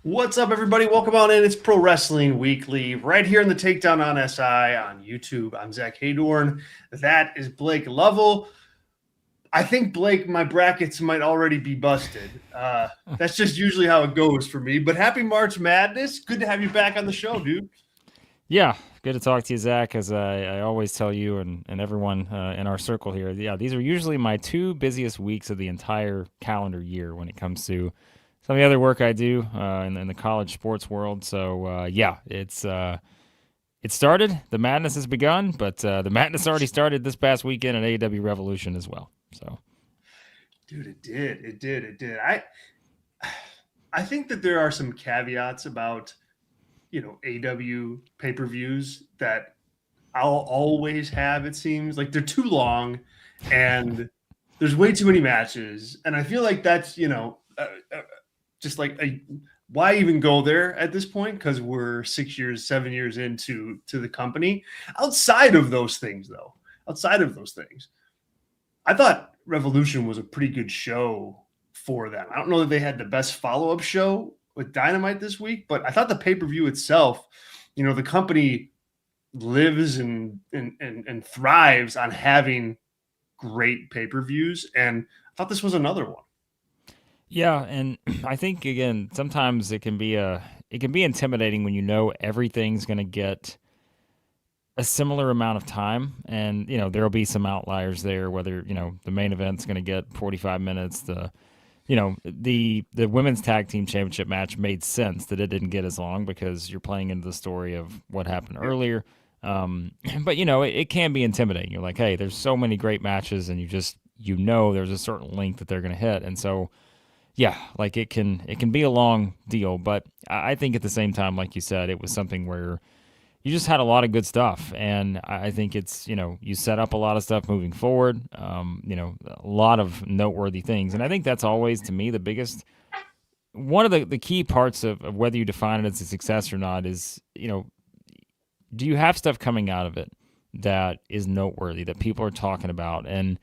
What's up, everybody? Welcome on in. It's Pro Wrestling Weekly, right here in the Takedown on SI on YouTube. I'm Zach Haydorn. That is Blake Lovell. I think, Blake, my brackets might already be busted. That's just usually how it goes for me. But happy March Madness. Good to have you back on the show, dude. Yeah, good to talk to you, Zach. As I always tell you and everyone in our circle here, yeah, these are usually my two busiest weeks of the entire calendar year when it comes to some of the other work I do in the college sports world. So yeah, it started. The madness has begun, but the madness already started this past weekend at AEW Revolution as well. So, Dude, it did. It did. It did. I think that there are some caveats about, AW pay-per-views that I'll always have, it seems. Like they're too long and there's way too many matches. And I feel like that's, just like why even go there at this point? Because we're 6 years, 7 years into the company. Outside of those things, though, I thought Revolution was a pretty good show for them. I don't know that they had the best follow-up show with Dynamite this week, but I thought the pay-per-view itself, the company lives and thrives on having great pay-per-views, and I thought this was another one. yeah, and I think again, sometimes it can be intimidating when you know everything's going to get a similar amount of time, and there'll be some outliers there, whether the main event's going to get 45 minutes. The women's tag team championship match made sense that it didn't get as long because you're playing into the story of what happened earlier. But it can be intimidating. You're like, hey, there's so many great matches, and there's a certain length that they're going to hit, and so yeah, like it can be a long deal. But I think at the same time, like you said, it was something where you just had a lot of good stuff, and I think it's you set up a lot of stuff moving forward. A lot of noteworthy things, and I think that's always to me the biggest one of the key parts of whether you define it as a success or not is do you have stuff coming out of it that is noteworthy that people are talking about? And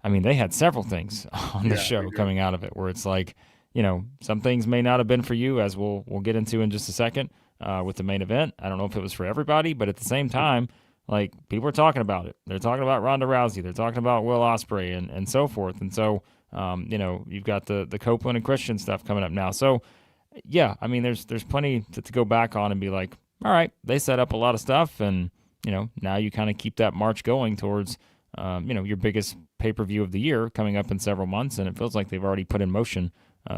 I mean, they had several things on the show coming out of it where it's like, some things may not have been for you, as we'll get into in just a second with the main event. I don't know if it was for everybody, but at the same time, like people are talking about it. They're talking about Ronda Rousey. They're talking about Will Ospreay and so forth. And so, you've got the Copeland and Christian stuff coming up now. So, yeah, I mean, there's plenty to go back on and be like, all right, they set up a lot of stuff, and now you kind of keep that march going towards your biggest pay-per-view of the year coming up in several months, and it feels like they've already put in motion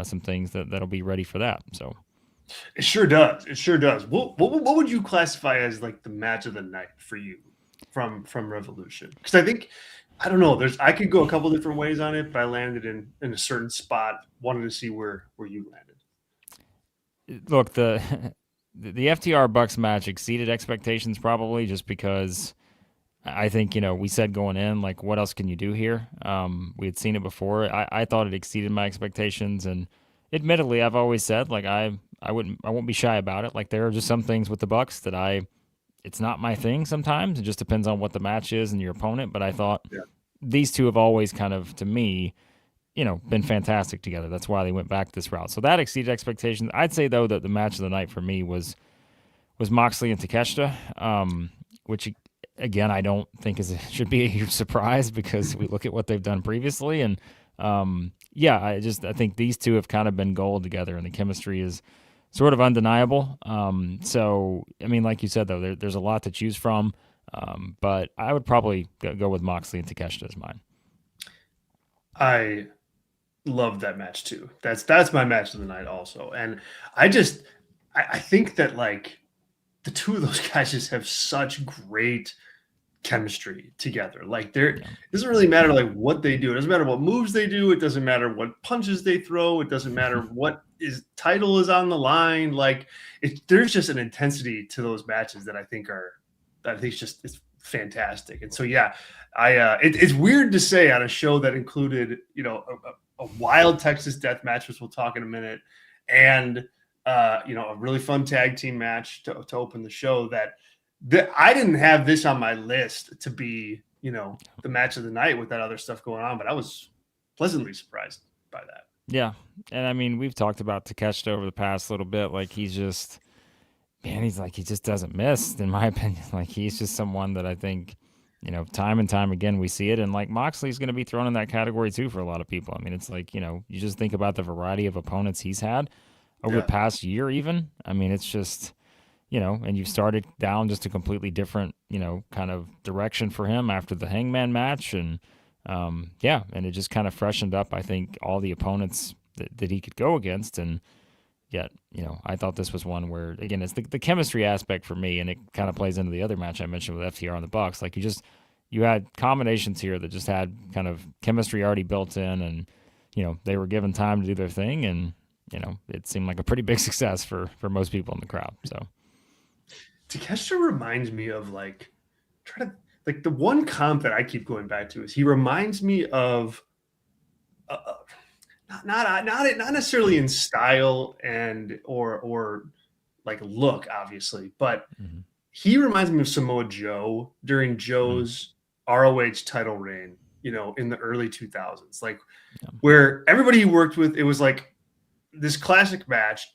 some things that'll be ready for that. So It sure does. It sure does. What would you classify as like the match of the night for you from Revolution? Because I don't know. I could go a couple different ways on it, but I landed in a certain spot. Wanted to see where you landed. look, the FTR Bucks match exceeded expectations probably just because I think we said going in, like, what else can you do here? We had seen it before. I thought it exceeded my expectations, and admittedly, I've always said, like, I won't be shy about it. Like, there are just some things with the Bucks that it's not my thing sometimes. It just depends on what the match is and your opponent. But I thought these two have always kind of, to me, been fantastic together. That's why they went back this route. So that exceeded expectations. I'd say though that the match of the night for me was Moxley and Takeshita, which again I don't think should be a huge surprise because we look at what they've done previously, and I think these two have kind of been gold together, and the chemistry is sort of undeniable. So I mean, like you said though, there's a lot to choose from, but I would probably go with Moxley and Takeshita as mine. I love that match too. That's my match of the night also, and I think that like the two of those guys just have such great chemistry together. Like it doesn't really matter like what they do. It doesn't matter what moves they do. It doesn't matter what punches they throw. It doesn't matter what title is on the line. Like there's just an intensity to those matches that I think it's fantastic. And so yeah, it's weird to say on a show that included a wild Texas death match, which we'll talk in a minute, and a really fun tag team match to open the show that I didn't have this on my list to be, the match of the night with that other stuff going on, but I was pleasantly surprised by that. Yeah. And I mean, we've talked about Takeshita over the past little bit. Like, he's just, man, he's like, he just doesn't miss, in my opinion. Like, he's just someone that I think, time and time again, we see it. And like, Moxley's going to be thrown in that category too for a lot of people. I mean, it's like, you just think about the variety of opponents he's had over the Yeah. past year, even. I mean, it's just, and you've started down just a completely different, kind of direction for him after the Hangman match. And yeah, and it just kind of freshened up, I think, all the opponents that he could go against. And yet, I thought this was one where, again, it's the chemistry aspect for me, and it kind of plays into the other match I mentioned with FTR on the Bucks. Like, you had combinations here that just had kind of chemistry already built in, and they were given time to do their thing, and it seemed like a pretty big success for most people in the crowd. So Takeshita reminds me of like the one comp that I keep going back to is he reminds me of not necessarily in style and or like look, obviously, but mhm. he reminds me of Samoa Joe during Mm, Joe's ROH title reign, in the early 2000s, like yeah, where everybody he worked with, it was like this classic match.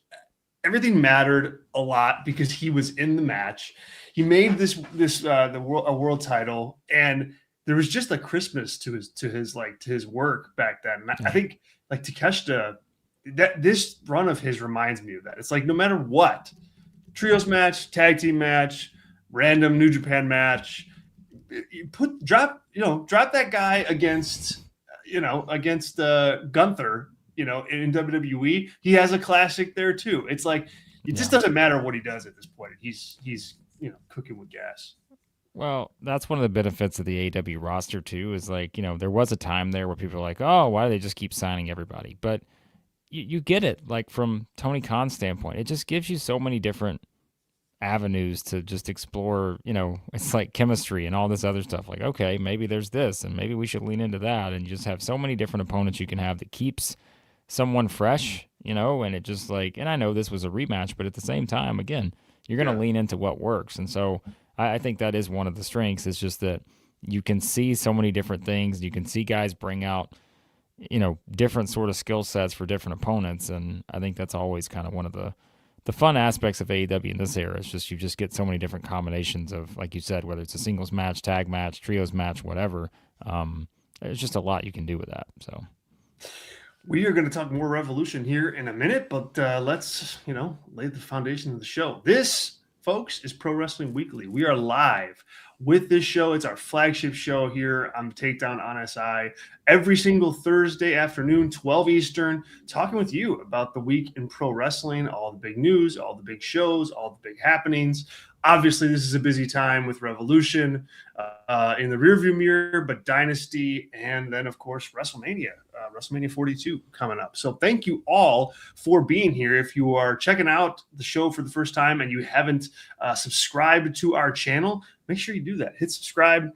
Everything mattered a lot because he was in the match. He made the world title, and there was just a crispness to his work back then. And I yeah, think like Takeshita, that this run of his reminds me of that. It's like no matter what, trios match, tag team match, random New Japan match, you drop that guy against Gunther, in WWE. He has a classic there too. It's like it just yeah. doesn't matter what he does at this point. He's cooking with gas. Well, that's one of the benefits of the AEW roster too. Is like, there was a time there where people were like, "Oh, why do they just keep signing everybody?" But you get it. Like, from Tony Khan's standpoint, it just gives you so many different avenues to just explore. It's like chemistry and all this other stuff. Like, okay, maybe there's this, and maybe we should lean into that, and you just have so many different opponents you can have that keeps someone fresh. And it just like, and I know this was a rematch, but at the same time, again, you're going to Yeah, lean into what works. And so I think that is one of the strengths. Is just that you can see so many different things. You can see guys bring out, different sort of skill sets for different opponents. And I think that's always kind of one of the fun aspects of AEW in this era. It's just, you just get so many different combinations of, like you said, whether it's a singles match, tag match, trios match, whatever. There's just a lot you can do with that. So we are going to talk more Revolution here in a minute, but let's lay the foundation of the show. This, folks, is Pro Wrestling Weekly. We are live with this show. It's our flagship show here on Takedown on SI every single Thursday afternoon, 12 Eastern, talking with you about the week in pro wrestling, all the big news, all the big shows, all the big happenings. Obviously, this is a busy time with Revolution in the rearview mirror, but Dynasty, and then, of course, WrestleMania 42 coming up. So thank you all for being here. If you are checking out the show for the first time and you haven't subscribed to our channel, make sure you do that. Hit subscribe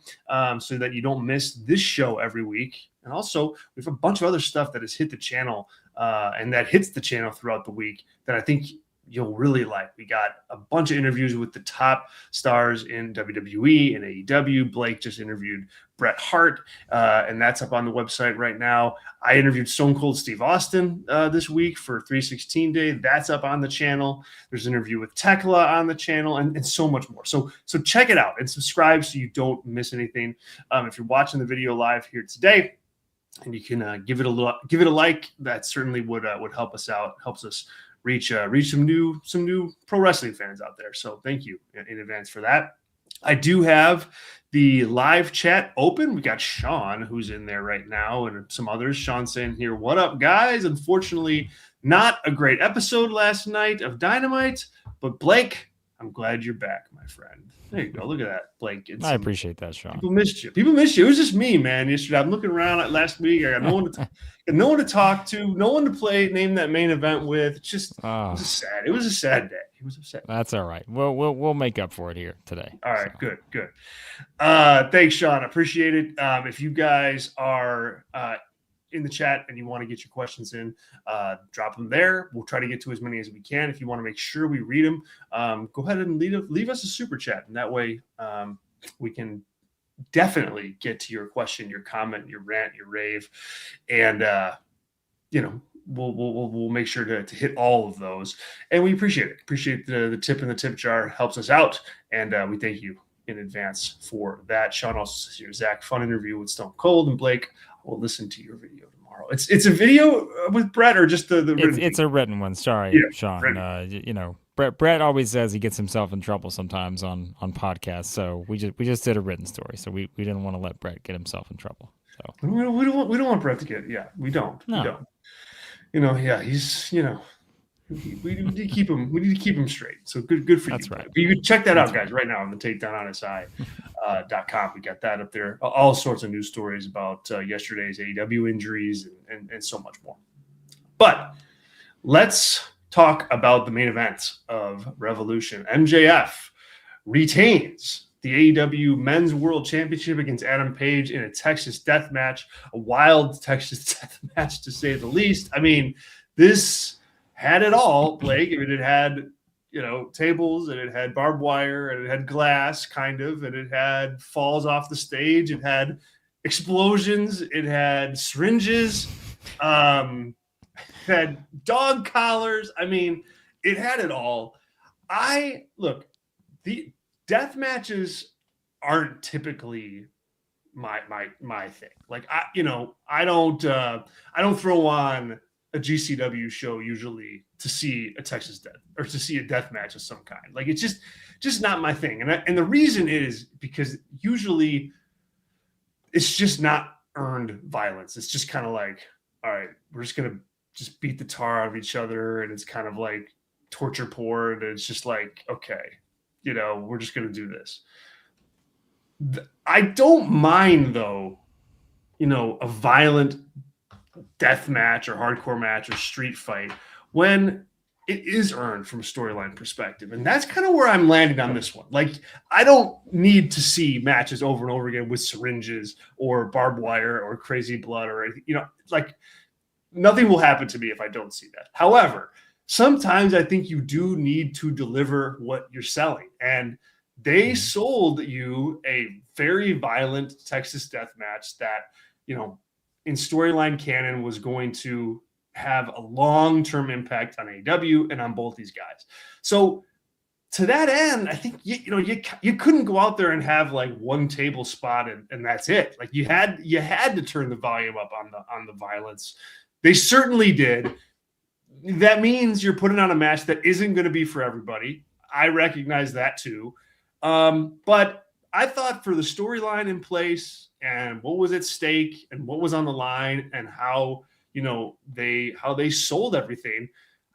so that you don't miss this show every week. And also, we have a bunch of other stuff that has hit the channel and that hits the channel throughout the week that I think you'll really like. We got a bunch of interviews with the top stars in WWE and AEW. Blake just interviewed Bret Hart, and that's up on the website right now. I interviewed Stone Cold Steve Austin this week for 316 Day. That's up on the channel. There's an interview with Tekla on the channel, and so much more. So check it out and subscribe so you don't miss anything. If you're watching the video live here today, and you can give it a like, that certainly would help us out. Helps us reach some new pro wrestling fans out there. So thank you in advance for that. I do have the live chat open. We got Sean, who's in there right now, and some others. Sean saying here, "What up, guys? Unfortunately, not a great episode last night of Dynamite, but Blake, I'm glad you're back, my friend." There you go. Look at that, Blake. I appreciate that, Sean. People missed you. People missed you. It was just me, man. Yesterday, I'm looking around at last week. I got no one to talk to, no one to name that main event with. It was sad. It was a sad day. It was a sad. That's all right. We'll make up for it here today. All right, so. Good. Thanks, Sean. Appreciate it. If you guys are in the chat and you want to get your questions in, drop them there. We'll try to get to as many as we can. If you want to make sure we read them, go ahead and leave us a super chat, and that way we can definitely get to your question, your comment, your rant, your rave, and we'll make sure to hit all of those, and we appreciate it. Appreciate the tip in the tip jar, helps us out, and we thank you in advance for that. Sean also says here, Zach, fun interview with Stone Cold and Blake. We'll listen to your video tomorrow. It's a video with Brett or just the written? It's a written one. Sorry, yeah, Sean. Brett always says he gets himself in trouble sometimes on podcasts, so we just did a written story. So we didn't want to let Brett get himself in trouble. So we don't want Brett to get we don't. He's we need to keep him. We need to keep him straight. So good for That's you. Right. You can check that out, guys, right now on the takedownonsi.com. We got that up there. All sorts of news stories about yesterday's AEW injuries and so much more. But let's talk about the main event of Revolution. MJF retains the AEW Men's World Championship against Adam Page in a Texas death match, a wild Texas death match to say the least. I mean, this had it all, Blake. I mean, it had, tables, and it had barbed wire, and it had glass, kind of, and it had falls off the stage. It had explosions. It had syringes. It had dog collars. I mean, it had it all. The death matches aren't typically my thing. Like I don't throw on a GCW show usually to see a Texas death or to see a death match of some kind. Like it's just not my thing. And the reason is because usually it's just not earned violence. It's just kind of like, all right, we're just going to just beat the tar out of each other. And it's kind of like torture porn. And it's just like, okay, we're just going to do this. I don't mind though, a violent death match or hardcore match or street fight when it is earned from a storyline perspective. And that's kind of where I'm landing on this one. Like, I don't need to see matches over and over again with syringes or barbed wire or crazy blood or anything, like nothing will happen to me if I don't see that. However, sometimes I think you do need to deliver what you're selling. And they sold you a very violent Texas death match that, in storyline canon was going to have a long-term impact on AEW and on both these guys. So to that end, I think you couldn't go out there and have like one table spot and that's it. Like you had to turn the volume up on the violence. They certainly did. That means you're putting on a match that isn't going to be for everybody. I recognize that too. But I thought for the storyline in place and what was at stake and what was on the line and how they sold everything,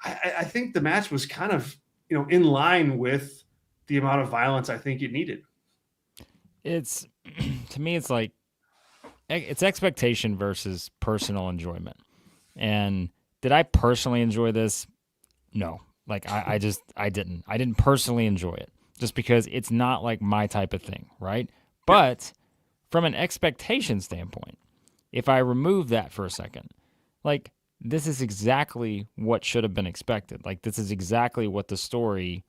I think the match was kind of in line with the amount of violence I think it needed. It's to me, it's like it's expectation versus personal enjoyment. And did I personally enjoy this? No. Like I didn't personally enjoy it just because it's not like my type of thing, right? But from an expectation standpoint, if I remove that for a second, like this is exactly what should have been expected. Like this is exactly what the story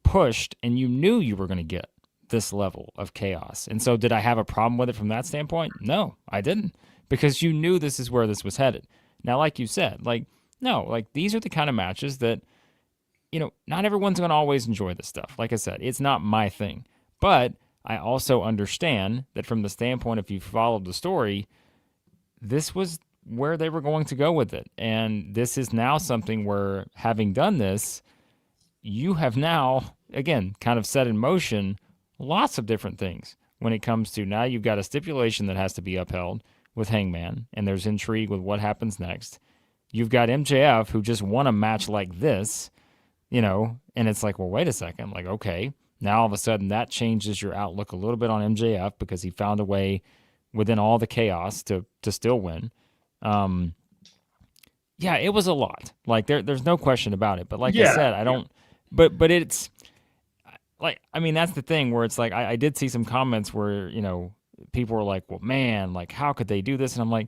pushed, and you knew you were going to get this level of chaos. And so did I have a problem with it from that standpoint? No, I didn't, because you knew this is where this was headed. Now, like you said, these are the kind of matches that, not everyone's going to always enjoy this stuff. Like I said, it's not my thing. But I also understand that from the standpoint, if you followed the story, this was where they were going to go with it. And this is now something where, having done this, you have now, again, kind of set in motion lots of different things when it comes to now you've got a stipulation that has to be upheld with Hangman, and there's intrigue with what happens next. You've got MJF, who just won a match like this, and it's like, well, wait a second. Like, okay, now all of a sudden that changes your outlook a little bit on MJF because he found a way within all the chaos to still win. Yeah, it was a lot. Like there's no question about it. But like I said, I don't. But it's like, I mean, that's the thing where it's like I did see some comments where people were like, well, man, like how could they do this? And I'm like,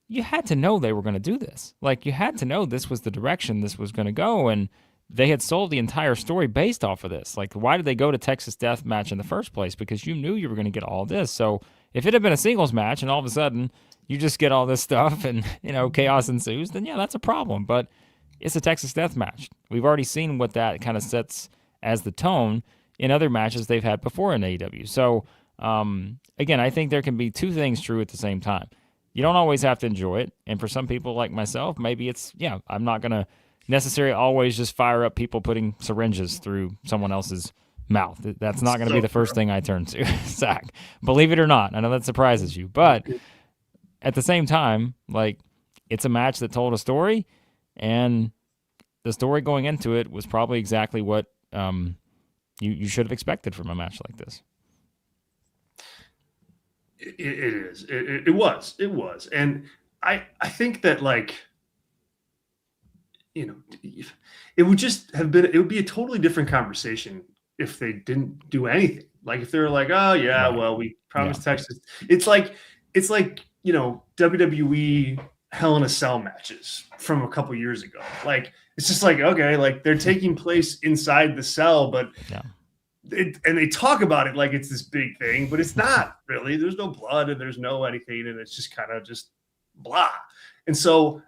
you had to know they were going to do this. Like you had to know this was the direction this was going to go, and they had sold the entire story based off of this. Like, why did they go to Texas Death Match in the first place? Because you knew you were going to get all this. So if it had been a singles match and all of a sudden, you just get all this stuff and, chaos ensues, then yeah, that's a problem. But it's a Texas death match. We've already seen what that kind of sets as the tone in other matches they've had before in AEW. So, again, I think there can be two things true at the same time. You don't always have to enjoy it. And for some people like myself, maybe it's, I'm not going to necessarily always just fire up people putting syringes through someone else's mouth. That's not going to be the first thing I turn to, Zach. Believe it or not. I know that surprises you. But at the same time, like, it's a match that told a story, and the story going into it was probably exactly what you should have expected from a match like this. It is. It was. And I think that, like, it would just have been, it would be a totally different conversation if they didn't do anything. Like, if they were like, oh yeah, right. Well, we promised Texas. It's like WWE Hell in a Cell matches from a couple years ago. Like, it's just like, okay, like, they're taking place inside the cell, but and they talk about it like it's this big thing, but it's not really. There's no blood and there's no anything, and it's just kind of just blah. And so,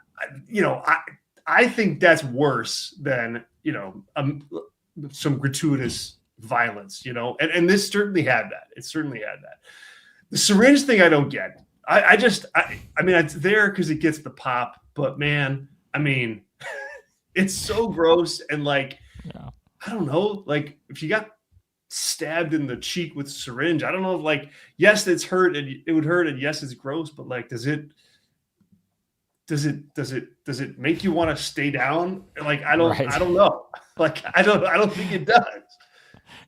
I think that's worse than, some gratuitous violence, and this certainly had that. It certainly had that. The syringe thing, I don't get. I mean, it's there because it gets the pop, but man, I mean, it's so gross. And, like, I don't know, like, if you got stabbed in the cheek with a syringe, I don't know if, like, yes, it's hurt and it would hurt, and yes, it's gross, but, like, does it make you want to stay down? Like, I don't know. Like, I don't think it does.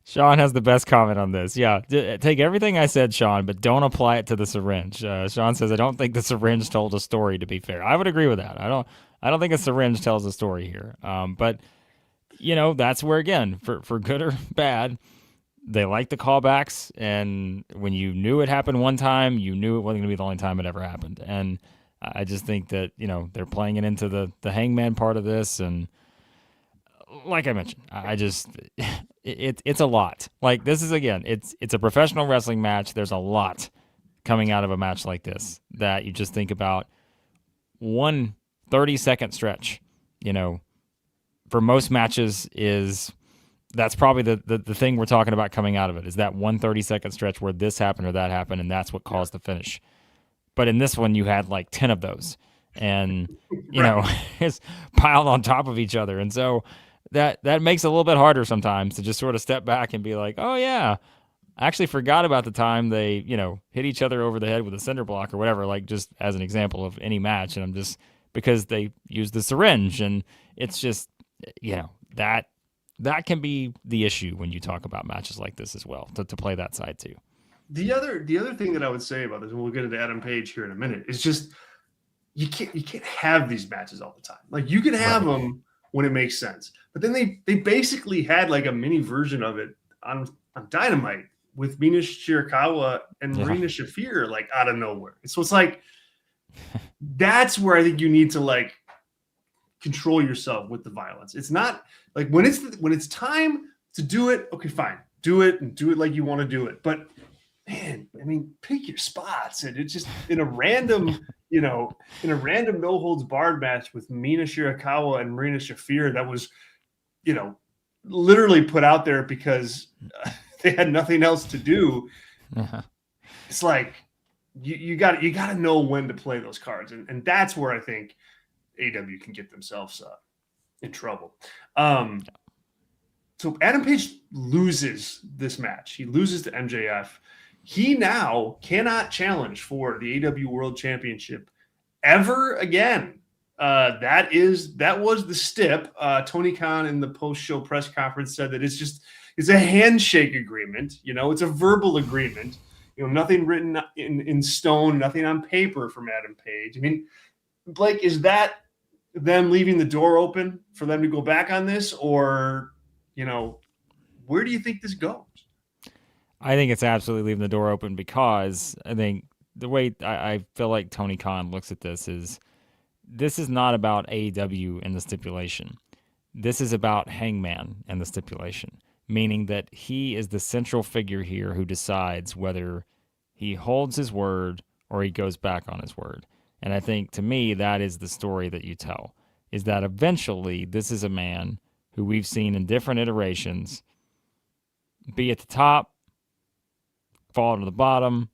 Sean has the best comment on this. Yeah, take everything I said, Sean, but don't apply it to the syringe. Sean says, I don't think the syringe told a story, to be fair. I would agree with that. I don't think a syringe tells a story here. But, that's where, again, for good or bad, they like the callbacks. And when you knew it happened one time, you knew it wasn't going to be the only time it ever happened. And I just think that, they're playing it into the Hangman part of this. And like I mentioned, it's a lot. Like, this is, again, it's a professional wrestling match. There's a lot coming out of a match like this that you just think about. 1 30-second stretch, for most matches that's probably the thing we're talking about coming out of it, is that 1 30-second stretch where this happened or that happened, and that's what caused the finish. But in this one, you had like 10 of those, and it's piled on top of each other. And so that makes it a little bit harder sometimes to just sort of step back and be like, oh yeah, I actually forgot about the time they, hit each other over the head with a cinder block or whatever, like, just as an example of any match. And I'm just, because they use the syringe, and it's just, that can be the issue when you talk about matches like this as well, to play that side too. The other thing that I would say about this, and we'll get into Adam Page here in a minute, is just you can't have these matches all the time. Like, you can have them when it makes sense, but then they basically had like a mini version of it on Dynamite with Mina Shirakawa and Marina Shafir, like, out of nowhere. So it's like, that's where I think you need to, like, control yourself with the violence. It's not like, when it's time to do it, okay, fine, do it, and do it like you want to do it. But man, I mean, pick your spots. And it's just in a random, no holds barred match with Mina Shirakawa and Marina Shafir that was, literally put out there because they had nothing else to do. It's like, you got to know when to play those cards, and that's where I think AEW can get themselves in trouble. So Adam Page loses this match. He loses to MJF. He now cannot challenge for the AEW World Championship ever again. That was the stip. Tony Khan in the post-show press conference said that it's a handshake agreement. It's a verbal agreement. Nothing written in stone, nothing on paper from Adam Page. I mean, Blake, is that them leaving the door open for them to go back on this, or, where do you think this goes? I think it's absolutely leaving the door open, because I think the way I feel like Tony Khan looks at this is not about AEW and the stipulation. This is about Hangman and the stipulation, meaning that he is the central figure here who decides whether he holds his word or he goes back on his word. And I think to me, that is the story that you tell, is that eventually this is a man who we've seen in different iterations be at the top, fall to the bottom.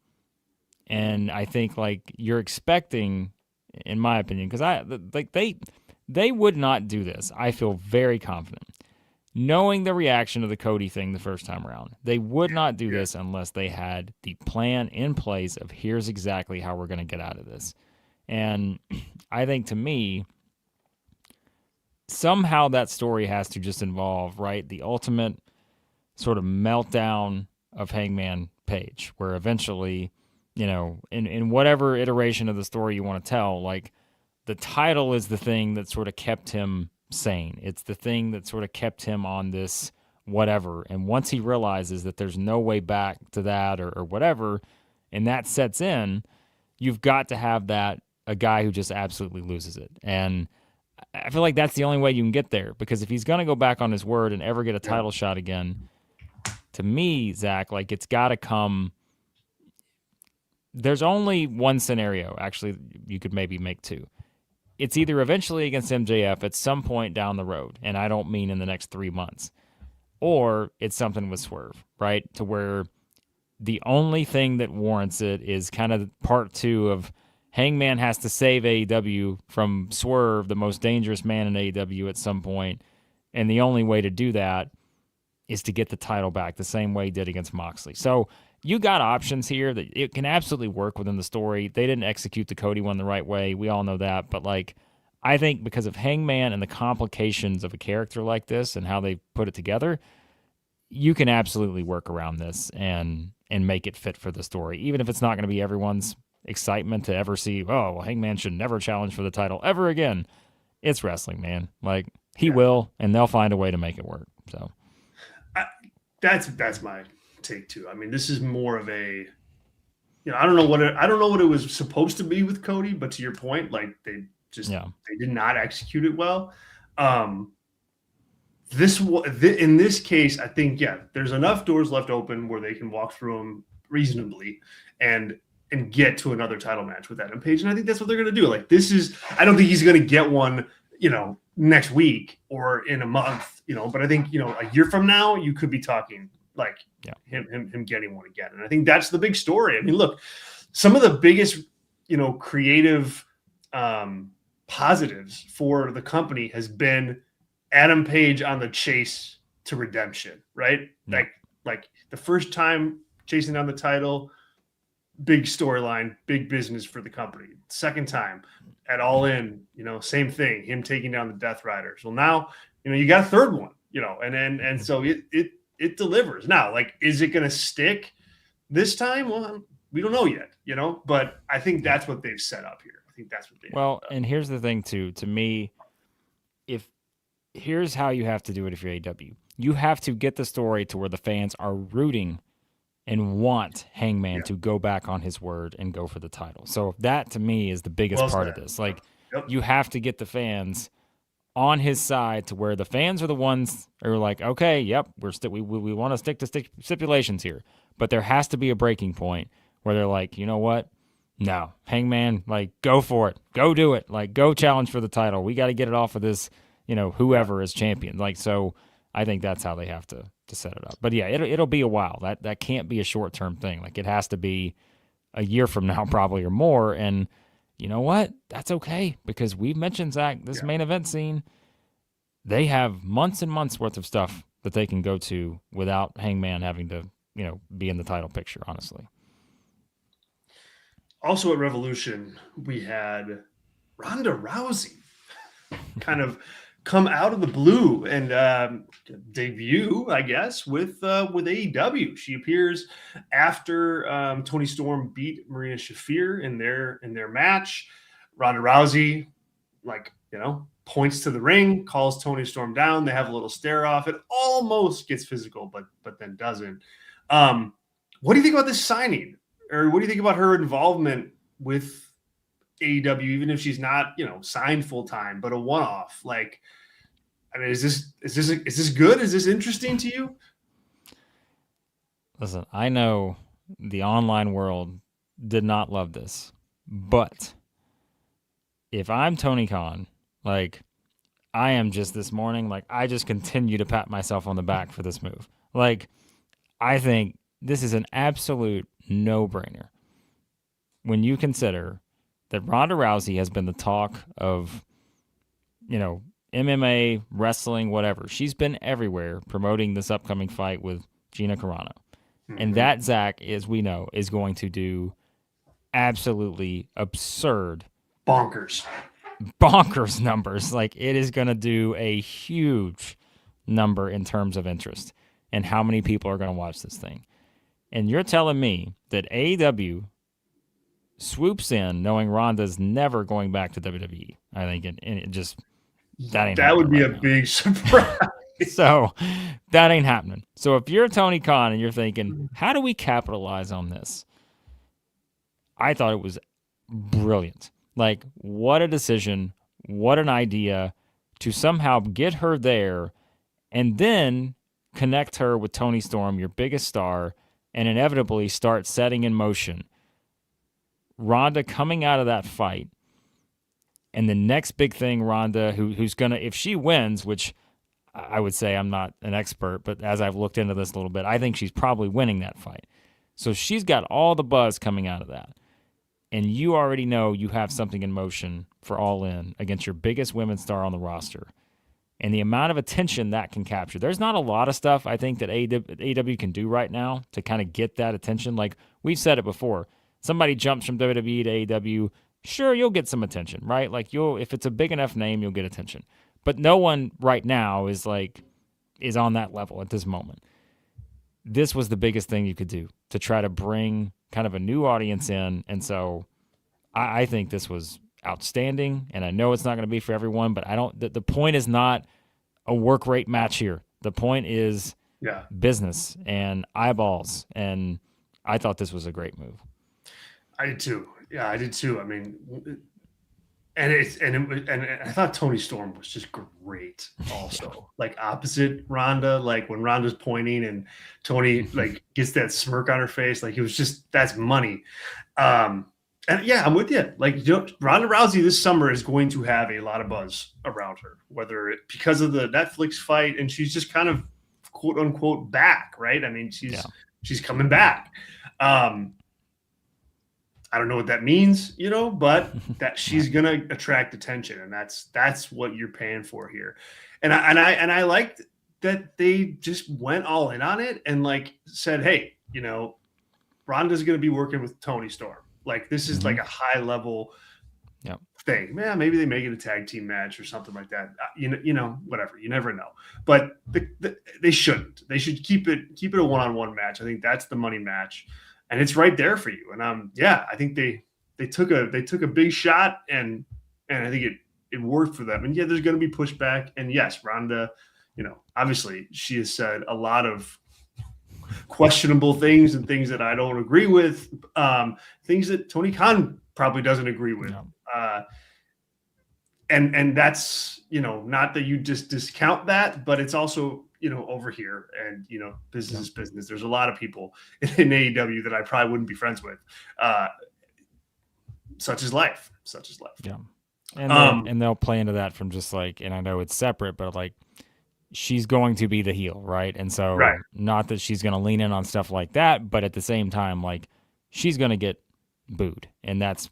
And I think like you're expecting, in my opinion, because they would not do this. I feel very confident, knowing the reaction of the Cody thing the first time around. They would not do this unless they had the plan in place of here's exactly how we're going to get out of this. And I think to me, somehow that story has to just involve, right, the ultimate sort of meltdown of Hangman Page, where eventually, in whatever iteration of the story you want to tell, like the title is the thing that sort of kept him sane. It's the thing that sort of kept him on this whatever. And once he realizes that there's no way back to that or whatever, and that sets in, you've got to have that a guy who just absolutely loses it. And I feel like that's the only way you can get there, because if he's going to go back on his word and ever get a title shot again, to me, Zach, like it's got to come. There's only one scenario, actually, you could maybe make two. It's either eventually against MJF at some point down the road, and I don't mean in the next 3 months, or it's something with Swerve, right? To where the only thing that warrants it is kind of part two of Hangman has to save AEW from Swerve, the most dangerous man in AEW, at some point, and the only way to do that is to get the title back the same way he did against Moxley. So you got options here that it can absolutely work within the story. They didn't execute the Cody one the right way. We all know that. But like, I think because of Hangman and the complications of a character like this and how they put it together, you can absolutely work around this and make it fit for the story, even if it's not going to be everyone's excitement to ever see, oh, well, Hangman should never challenge for the title ever again. It's wrestling, man. Like, he will, and they'll find a way to make it work. So that's my take too. I mean, this is more of a, I don't know what it was supposed to be with Cody, but to your point, like they did not execute it well. In this case, I think there's enough doors left open where they can walk through them reasonably and get to another title match with Adam Page, and I think that's what they're going to do. Like I don't think he's going to get one, next week or in a month, but I think, a year from now, you could be talking like him getting one again. And I think that's the big story. I mean, look, some of the biggest, creative positives for the company has been Adam Page on the chase to redemption, right? Yeah. Like the first time chasing down the title, big storyline, big business for the company. Second time at All In, same thing, him taking down the Death Riders. Well, now, you got a third one, and so it delivers. Now, like, is it going to stick this time? Well, we don't know yet, but I think that's what they've set up here. I think that's what they and here's the thing too, to me, here's how you have to do it if you're AEW. You have to get the story to where the fans are rooting and want Hangman to go back on his word and go for the title. So that, to me, is the biggest part of this. Like, you have to get the fans on his side to where the fans are the ones who are like, okay, yep, we want to stick to stipulations here. But there has to be a breaking point where they're like, you know what? No, Hangman, like, go for it. Go do it. Like, go challenge for the title. We got to get it off of this, whoever is champion. Like, so I think that's how they have to set it up. But yeah, it'll be a while. That can't be a short-term thing. Like, it has to be a year from now probably or more. And you know what? That's okay, because we've mentioned, Zach, this main event scene, they have months and months worth of stuff that they can go to without Hangman having to, be in the title picture, honestly. Also at Revolution, we had Ronda Rousey kind of come out of the blue and debut, I guess, with AEW. She appears after Toni Storm beat Marina Shafir in their match. Ronda Rousey, points to the ring, calls Toni Storm down. They have a little stare off. It almost gets physical, but then doesn't. What do you think about this signing? Or what do you think about her involvement with AEW, even if she's not, signed full time, but a one-off? Like, I mean, is this good? Is this interesting to you? Listen, I know the online world did not love this. But if I'm Tony Khan, like I am just this morning, like I just continue to pat myself on the back for this move. Like I think this is an absolute no-brainer when you consider that Ronda Rousey has been the talk of, MMA, wrestling, whatever. She's been everywhere promoting this upcoming fight with Gina Carano. Mm-hmm. And that, Zach, as we know, is going to do absolutely absurd, bonkers numbers. Like it is going to do a huge number in terms of interest and how many people are going to watch this thing. And you're telling me that AEW swoops in knowing Ronda's never going back to WWE. I think it just that would be a big surprise. So that ain't happening. So if you're Tony Khan and you're thinking, how do we capitalize on this? I thought it was brilliant. Like, what a decision, what an idea to somehow get her there and then connect her with Toni Storm, your biggest star, and inevitably start setting in motion Ronda coming out of that fight. And the next big thing, Ronda, who's going to, if she wins, which I would say I'm not an expert, but as I've looked into this a little bit, I think she's probably winning that fight. So she's got all the buzz coming out of that. And you already know you have something in motion for All In against your biggest women's star on the roster. And the amount of attention that can capture. There's not a lot of stuff I think that AEW can do right now to kind of get that attention. Like we've said it before. Somebody jumps from WWE to AEW, sure, you'll get some attention, right? Like if it's a big enough name, you'll get attention. But no one right now is on that level at this moment. This was the biggest thing you could do to try to bring kind of a new audience in. And so I think this was outstanding. And I know it's not going to be for everyone, but the point is not a work rate match here. The point is business and eyeballs. And I thought this was a great move. I did too. Yeah, I did too. I mean, and I thought Toni Storm was just great. Also, like opposite Ronda, like when Ronda's pointing and Toni like gets that smirk on her face, like it was just that's money. And yeah, I'm with you. Like Ronda Rousey this summer is going to have a lot of buzz around her, whether it because of the Netflix fight, and she's just kind of quote unquote back, right? I mean, she's coming back. I don't know what that means, but that she's going to attract attention, and that's what you're paying for here. And I liked that they just went all in on it and like said, hey, Ronda's going to be working with Toni Storm. Like this is like a high level thing. Man, maybe they make it a tag team match or something like that. Whatever. You never know. But they shouldn't. They should keep it a one-on-one match. I think that's the money match. And it's right there for you. And I think they took a big shot and I think it worked for them. And there's going to be pushback. And yes, Ronda, obviously she has said a lot of questionable things and things that I don't agree with, things that Tony Khan probably doesn't agree with. No. And that's, not that you just discount that, but it's also, over here and, business is business. There's a lot of people in AEW that I probably wouldn't be friends with. Such is life. Yeah. And they'll play into that from just like, and I know it's separate, but like she's going to be the heel, right? And so not that she's going to lean in on stuff like that, but at the same time, like she's going to get booed. And that's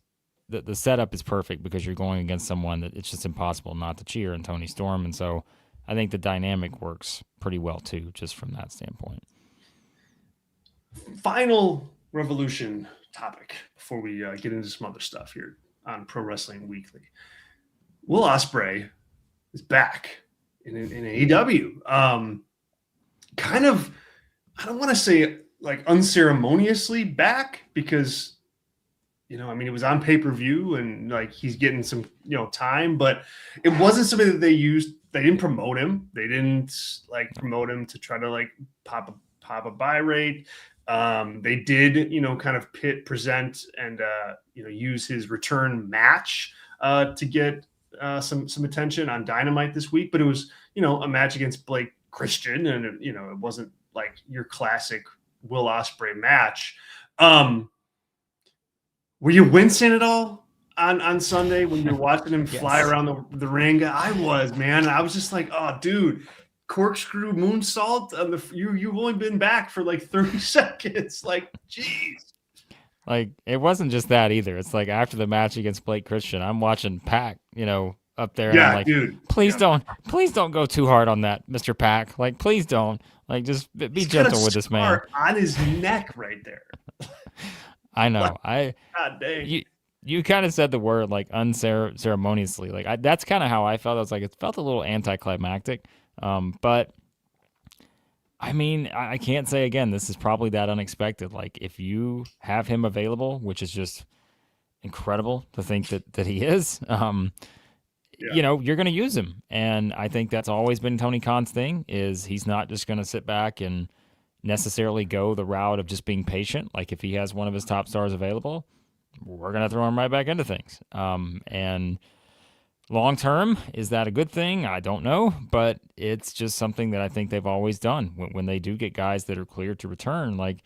the setup is perfect because you're going against someone that it's just impossible not to cheer in Toni Storm. And so I think the dynamic works pretty well too, just from that standpoint. Final Revolution topic before we get into some other stuff here on Pro Wrestling Weekly. Will Ospreay is back in AEW. Kind of, I don't want to say like unceremoniously back because, it was on pay-per-view and like he's getting some, time, but it wasn't something that they used. They didn't promote him. They didn't like promote him to try to like pop a buy rate. They did, kind of present and, use his return match to get some attention on Dynamite this week. But it was, a match against Blake Christian. And, it wasn't like your classic Will Ospreay match. Were you wincing at all on Sunday when you're watching him fly Yes. around the ring? I was, man. I was just like, oh, dude, corkscrew moonsault on the you've only been back for like 30 seconds. Like, jeez. Like, it wasn't just that either. It's like after the match against Blake Christian, I'm watching Pac, up there, and I'm Yeah, like, dude. please Yeah. don't go too hard on that, Mr. Pac. Like, please don't. Like, just be He's got gentle a with this man. scar on his neck right there. I know. God dang. You kind of said the word like unceremoniously. Like that's kind of how I felt. I was like, it felt a little anticlimactic. But I mean, I can't say again. This is probably that unexpected. Like if you have him available, which is just incredible to think that he is. Yeah. You're going to use him, and I think that's always been Tony Khan's thing. Is he's not just going to sit back and necessarily go the route of just being patient. Like if he has one of his top stars available, we're going to throw him right back into things. And long term, is that a good thing? I don't know, but it's just something that I think they've always done. When they do get guys that are cleared to return, like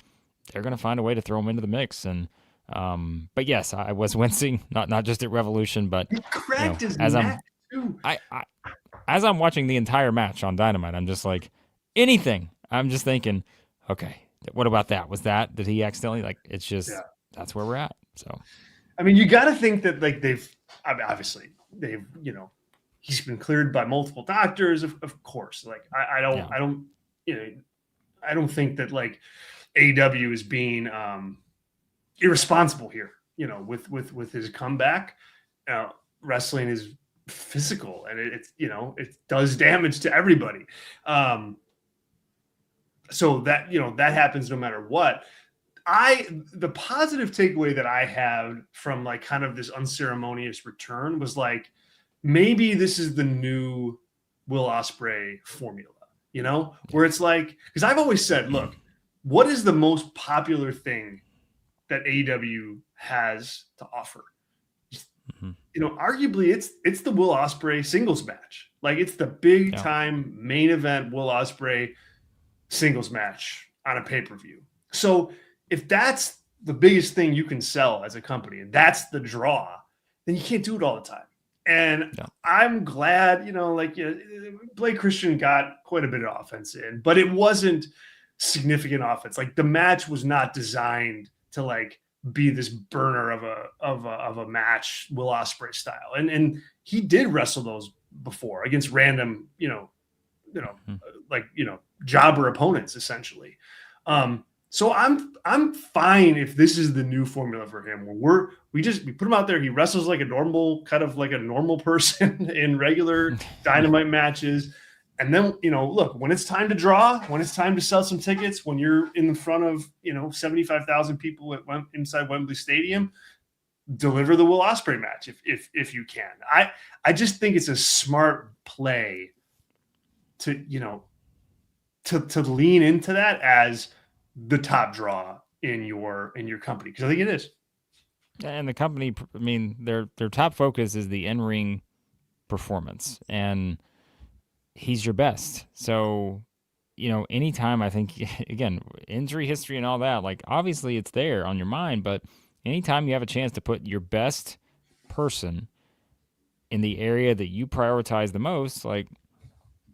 they're going to find a way to throw them into the mix. And but yes, I was wincing, not just at Revolution, but He cracked his as neck too. I as I'm watching the entire match on Dynamite, I'm just like anything. I'm just thinking, okay, what about that? Did he accidentally like? It's just that's where we're at. So, I mean, you got to think that like obviously he's been cleared by multiple doctors, of course. Like I don't think that like AEW is being irresponsible here. With his comeback, wrestling is physical and it does damage to everybody. So that that happens no matter what. The positive takeaway that I had from like kind of this unceremonious return was like maybe this is the new Will Ospreay formula, where it's like, because I've always said, look, what is the most popular thing that AEW has to offer? Arguably it's the Will Ospreay singles match. Like it's the big time main event Will Ospreay singles match on a pay-per-view. So if that's the biggest thing you can sell as a company and that's the draw, then you can't do it all the time. And I'm glad, Blake Christian got quite a bit of offense in, but it wasn't significant offense. Like the match was not designed to like be this burner of a match, Will Ospreay style. And he did wrestle those before against random, jobber opponents essentially. So I'm fine if this is the new formula for him, where we put him out there. He wrestles like a normal person in regular Dynamite matches. And then, look, when it's time to draw, when it's time to sell some tickets, when you're in front of, 75,000 people inside Wembley Stadium, deliver the Will Ospreay match if you can. I just think it's a smart play to lean into that as the top draw in your company, because I think it is. And the company, I mean, their top focus is the in-ring performance, and he's your best. So, anytime I think, again, injury history and all that, like obviously it's there on your mind, but anytime you have a chance to put your best person in the area that you prioritize the most, like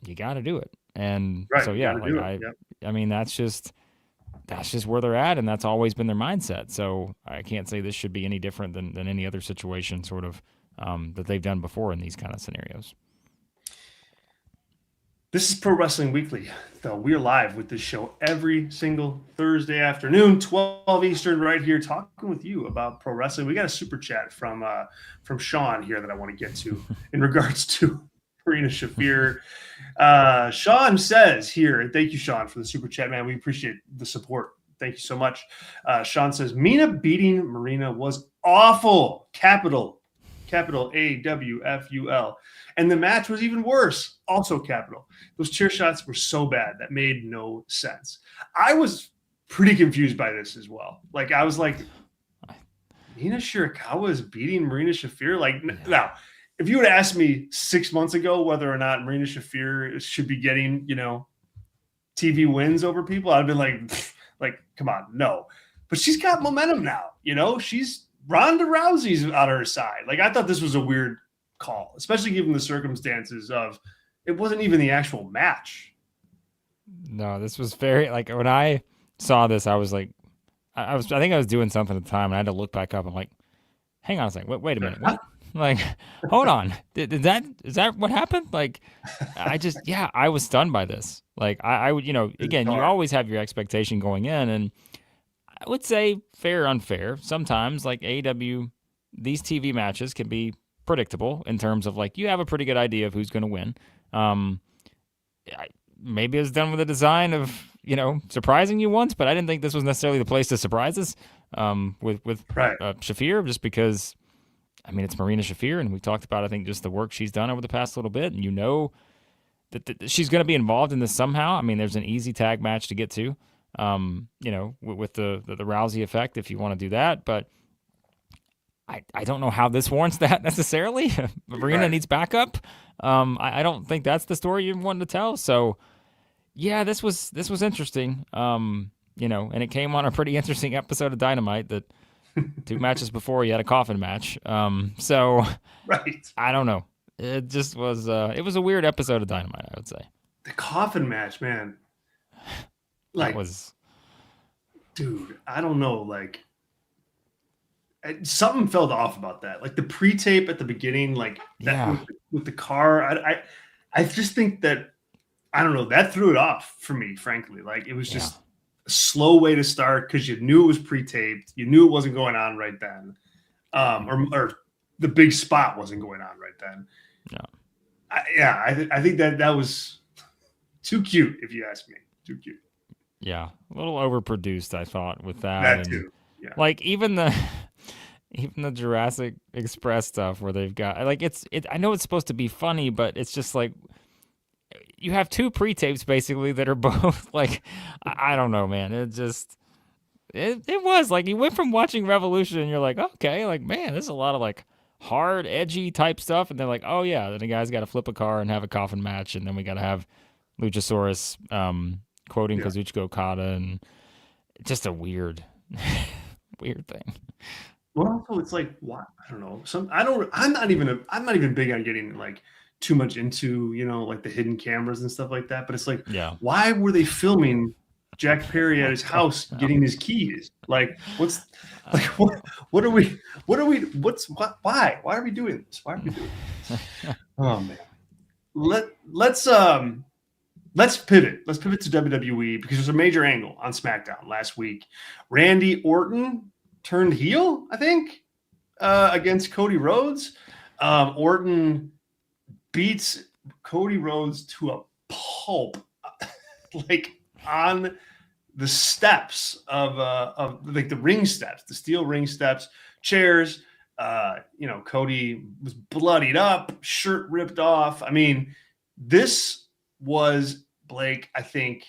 you got to do it. And so, yeah, like I mean, that's just where they're at, and that's always been their mindset. So I can't say this should be any different than any other situation sort of that they've done before in these kind of scenarios. This is Pro Wrestling Weekly, though. We're live with this show every single Thursday afternoon, 12 Eastern, right here, talking with you about pro wrestling. We got a super chat from Sean here that I want to get to in regards to Marina Shafir. Sean says here, thank you, Sean, for the super chat, man. We appreciate the support. Thank you so much. Sean says, Mina beating Marina was awful. Capital AWFUL. And the match was even worse. Also capital. Those chair shots were so bad that made no sense. I was pretty confused by this as well. Like, I was like, Mina Shirakawa is beating Marina Shafir? Like, now, if you would ask me 6 months ago whether or not Marina Shafir should be getting, TV wins over people, I'd been like, come on, no. But she's got momentum now. She's Ronda Rousey's out of her side. Like, I thought this was a weird call, especially given the circumstances of it wasn't even the actual match. No, this was very like when I saw this, I was like, I think I was doing something at the time, and I had to look back up. I'm like, hang on a second, wait a minute, what? Like, hold on, is that what happened? Like, I was stunned by this. Like, I would, again, you always have your expectation going in, and I would say fair, unfair. Sometimes, like AEW, these TV matches can be predictable in terms of like you have a pretty good idea of who's going to win. Um, Maybe it was done with a design of surprising you once, but I didn't think this was necessarily the place to surprise us with Right. Shafir, just because I mean it's Marina Shafir, and we talked about I think just the work she's done over the past little bit, and that she's going to be involved in this somehow. I mean, there's an easy tag match to get to, with the Rousey effect if you want to do that, but I don't know how this warrants that necessarily. Marina needs backup. I don't think that's the story you're wanting to tell. So, yeah, this was interesting. And it came on a pretty interesting episode of Dynamite that 2 matches before you had a coffin match. So Right. I don't know. It just was. It was a weird episode of Dynamite, I would say. The coffin match, man. Like, that was, dude, I don't know. Like, something felt off about that. Like the pre-tape at the beginning, like that with the car. I just think that I don't know. That threw it off for me, frankly. Like it was just a slow way to start because you knew it was pre-taped. You knew it wasn't going on right then, or the big spot wasn't going on right then. I think that was too cute, if you ask me. Too cute. Yeah, a little overproduced, I thought, with that. That too. Yeah. Like even the Jurassic Express stuff where they've got like I know it's supposed to be funny, but it's just like you have 2 pre-tapes basically that are both like I don't know, man. It just it was like you went from watching Revolution and you're like, okay, like man, there's a lot of like hard, edgy type stuff, and they're like, oh yeah, then the guy's got to flip a car and have a coffin match, and then we got to have Luchasaurus quoting Kazuchika Okada, and just a weird thing. Well, also it's like what I don't know. I'm not even big on getting like too much into like the hidden cameras and stuff like that. But it's like, why were they filming Jack Perry at his house getting his keys? Like, why are we doing this? Why are we doing this? Oh man. Let's pivot. Let's pivot to WWE because there's a major angle on SmackDown last week. Randy Orton turned heel, I think, against Cody Rhodes. Orton beats Cody Rhodes to a pulp, like on the steps of like the ring steps, the steel ring steps, chairs. Cody was bloodied up, shirt ripped off. I mean, this was Blake, I think,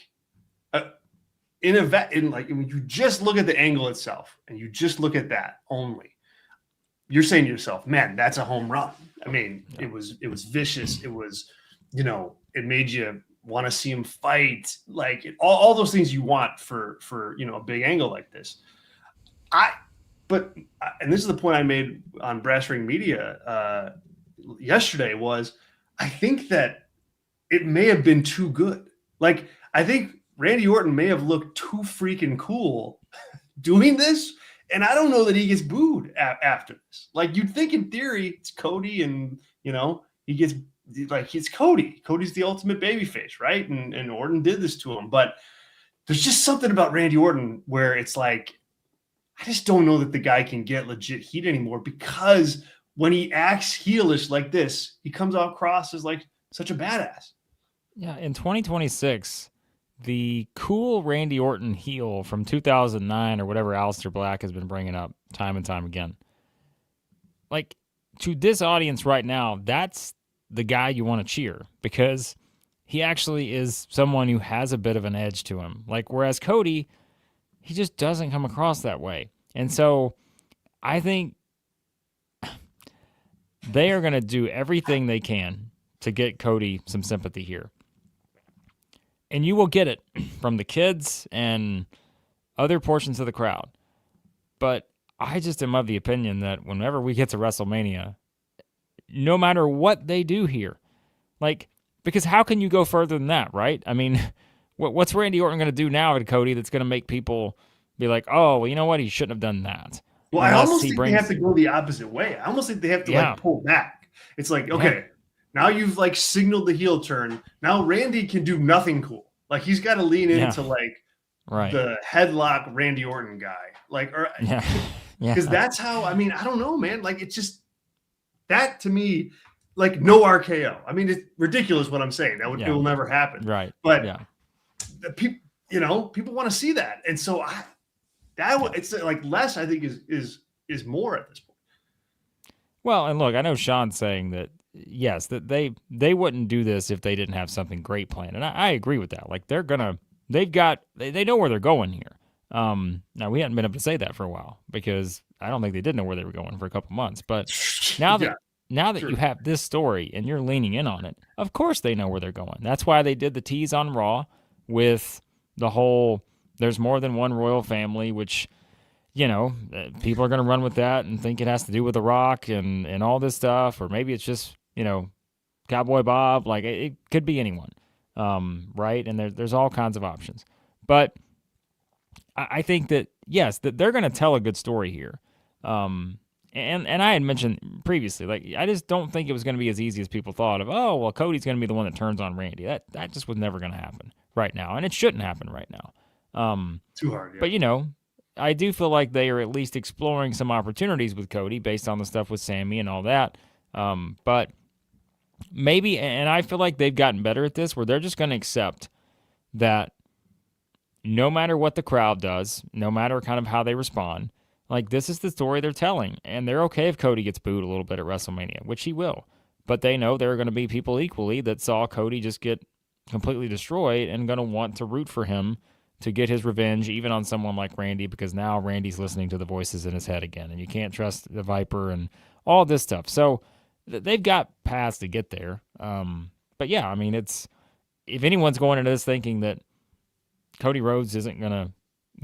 when you just look at the angle itself and you just look at that only, you're saying to yourself, man, that's a home run. I mean, it was vicious. It was, it made you want to see him fight, like all those things you want for a big angle like this. And this is the point I made on Brass Ring Media yesterday was I think that it may have been too good. Like, I think Randy Orton may have looked too freaking cool doing this, and I don't know that he gets booed after this. Like, you'd think in theory it's Cody, and he gets like he's Cody. Cody's the ultimate babyface, right? And Orton did this to him, but there's just something about Randy Orton where it's like I just don't know that the guy can get legit heat anymore because when he acts heelish like this, he comes across as like such a badass. Yeah, in 2026, the cool Randy Orton heel from 2009 or whatever Aleister Black has been bringing up time and time again. Like, to this audience right now, that's the guy you want to cheer because he actually is someone who has a bit of an edge to him. Like, whereas Cody, he just doesn't come across that way. And so I think they are going to do everything they can to get Cody some sympathy here. And you will get it from the kids and other portions of the crowd. But I just am of the opinion that whenever we get to WrestleMania, no matter what they do here, like, because how can you go further than that, right? I mean, what's Randy Orton going to do now to Cody that's going to make people be like, oh, well, you know what? He shouldn't have done that. Well, I Unless almost he think they have brings, to go the opposite way. I almost think they have to yeah, like pull back. It's like, yeah, okay, now you've like signaled the heel turn. Now Randy can do nothing cool. Like he's got to lean yeah, into like right, the headlock Randy Orton guy. Like, or yeah, because yeah, that's how, I mean, I don't know, man. Like it's just that to me, like no RKO. I mean, it's ridiculous what I'm saying. It yeah, will never happen. right, But yeah, the people, people want to see that. And so yeah. it's like less, I think is more at this point. Well, and look, I know Sean's saying that yes, that they wouldn't do this if they didn't have something great planned, and I agree with that. Like they know where they're going here. Now we hadn't been able to say that for a while because I don't think they did know where they were going for a couple months. But now that Yeah, now that sure. you have this story and you're leaning in on it, of course they know where they're going. That's why they did the tease on Raw with the whole "there's more than one royal family," which people are going to run with that and think it has to do with The Rock and all this stuff, or maybe it's just Cowboy Bob. Like it could be anyone, right? And there's all kinds of options, but I think that yes, that they're going to tell a good story here. And I had mentioned previously, like I just don't think it was going to be as easy as people thought of. Oh well, Cody's going to be the one that turns on Randy. That just was never going to happen right now, and it shouldn't happen right now. Too hard. Yeah. But I do feel like they are at least exploring some opportunities with Cody based on the stuff with Sammy and all that. But maybe, and I feel like they've gotten better at this, where they're just going to accept that no matter what the crowd does, no matter kind of how they respond, like this is the story they're telling, and they're okay if Cody gets booed a little bit at WrestleMania, which he will. But they know there are going to be people equally that saw Cody just get completely destroyed and going to want to root for him to get his revenge, even on someone like Randy, because now Randy's listening to the voices in his head again, and you can't trust the Viper and all this stuff. So they've got paths to get there. But yeah, I mean, it's if anyone's going into this thinking that Cody Rhodes isn't going to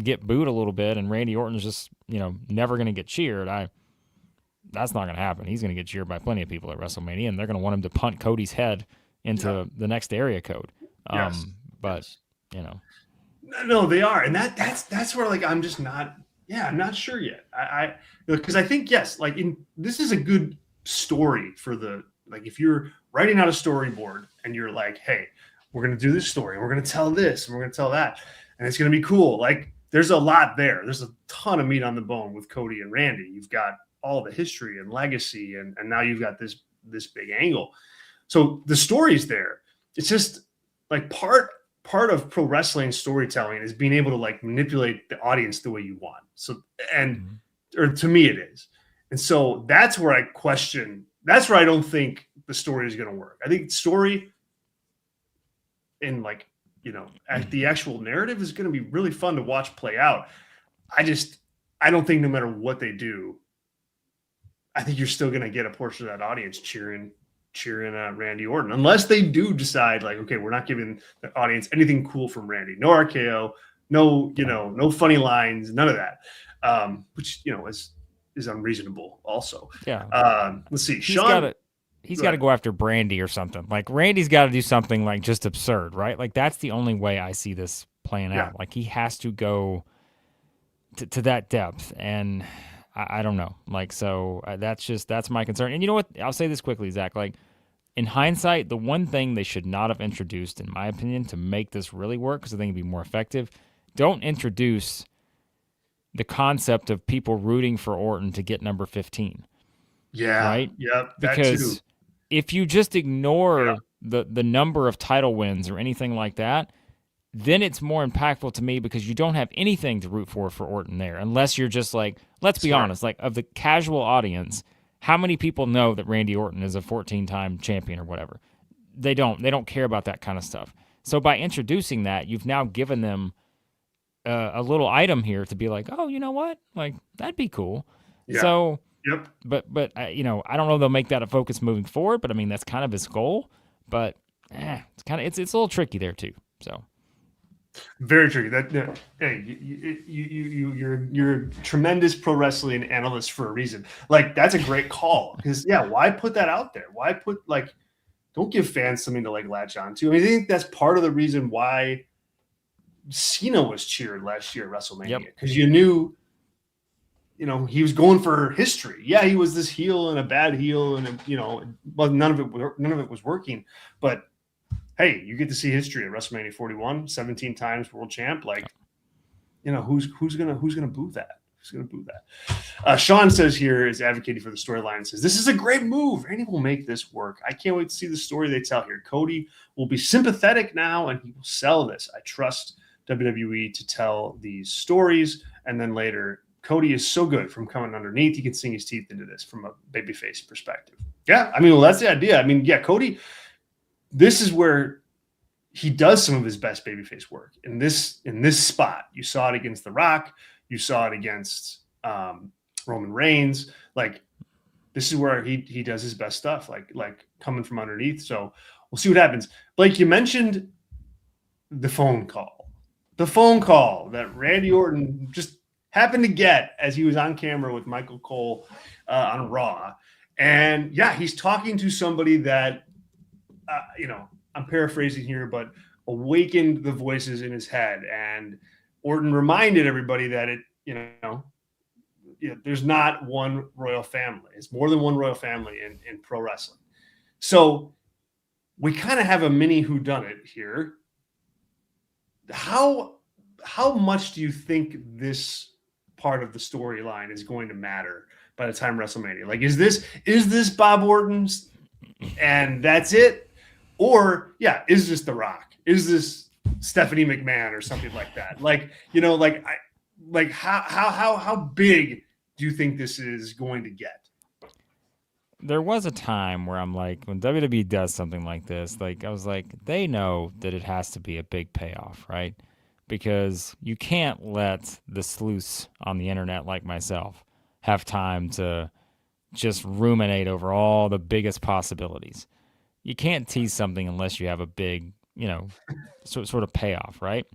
get booed a little bit and Randy Orton's just never going to get cheered, that's not going to happen. He's going to get cheered by plenty of people at WrestleMania, and they're going to want him to punt Cody's head into the next area code. Yes. But No, they are, and that's where like I'm just not. Yeah, I'm not sure yet. Because I think yes, like this is a good story for like if you're writing out a storyboard and you're like, hey, we're gonna do this story, we're gonna tell this, and we're gonna tell that, and it's gonna be cool. Like there's a lot there. There's a ton of meat on the bone with Cody and Randy. You've got all the history and legacy, and now you've got this big angle. So the story's there. It's just like part of pro wrestling storytelling is being able to like manipulate the audience the way you want. So, or to me it is. And so that's where I question, that's where I don't think the story is going to work. I think story in like, at the actual narrative is going to be really fun to watch play out. I don't think no matter what they do, I think you're still going to get a portion of that audience cheering Randy Orton, unless they do decide like, okay, we're not giving the audience anything cool from Randy. No RKO, no funny lines, none of that. Which is unreasonable. Also, yeah. Let's see, He's got to go after Brandy or something. Like Randy's got to do something like just absurd, right? Like that's the only way I see this playing out. Like he has to go to that depth, and I don't know. Like so, that's my concern. And you know what? I'll say this quickly, Zach. Like in hindsight, the one thing they should not have introduced, in my opinion, to make this really work, because I think it'd be more effective, don't introduce the concept of people rooting for Orton to get number 15. Yeah. Right? Yep. Because if you just ignore the number of title wins or anything like that, then it's more impactful to me because you don't have anything to root for Orton there, unless you're just like, let's be honest, like of the casual audience, how many people know that Randy Orton is a 14-time champion or whatever? They don't care about that kind of stuff. So by introducing that, you've now given them a little item here to be like, oh, you know what? Like that'd be cool. Yeah. So, but I don't know they'll make that a focus moving forward, but I mean, that's kind of his goal, but it's a little tricky there too. So. Very tricky. Hey, you're a tremendous pro wrestling analyst for a reason. Like that's a great call because why put that out there? Why put like don't give fans something to like latch onto? I mean, I think that's part of the reason why Cena was cheered last year at WrestleMania because you knew, he was going for history. Yeah, he was this heel and a bad heel, and but none of it was working. But hey, you get to see history at WrestleMania 41, 17 times world champ. Like, who's gonna boo that? Who's gonna boo that? Sean says here is advocating for the storyline and says, this is a great move. Randy will make this work. I can't wait to see the story they tell here. Cody will be sympathetic now and he will sell this. I trust WWE to tell these stories. And then later, Cody is so good from coming underneath. He can sink his teeth into this from a babyface perspective. Yeah, I mean, well, that's the idea. I mean, Cody, this is where he does some of his best babyface work in this spot. You saw it against The Rock. You saw it against Roman Reigns. Like this is where he does his best stuff, like coming from underneath. So we'll see what happens. Blake, you mentioned the phone call that Randy Orton just happened to get as he was on camera with Michael Cole on Raw. And he's talking to somebody that, I'm paraphrasing here, but awakened the voices in his head. And Orton reminded everybody that there's not one royal family. It's more than one royal family in pro wrestling. So we kind of have a mini whodunit here. How much do you think this part of the storyline is going to matter by the time WrestleMania? Like, is this Bob Orton's and that's it? Or is this The Rock? Is this Stephanie McMahon or something like that? How big do you think this is going to get? There was a time where I'm like, when WWE does something like this, like I was like, they know that it has to be a big payoff, right? Because you can't let the sleuths on the internet like myself have time to just ruminate over all the biggest possibilities. You can't tease something unless you have a big, sort of payoff, right?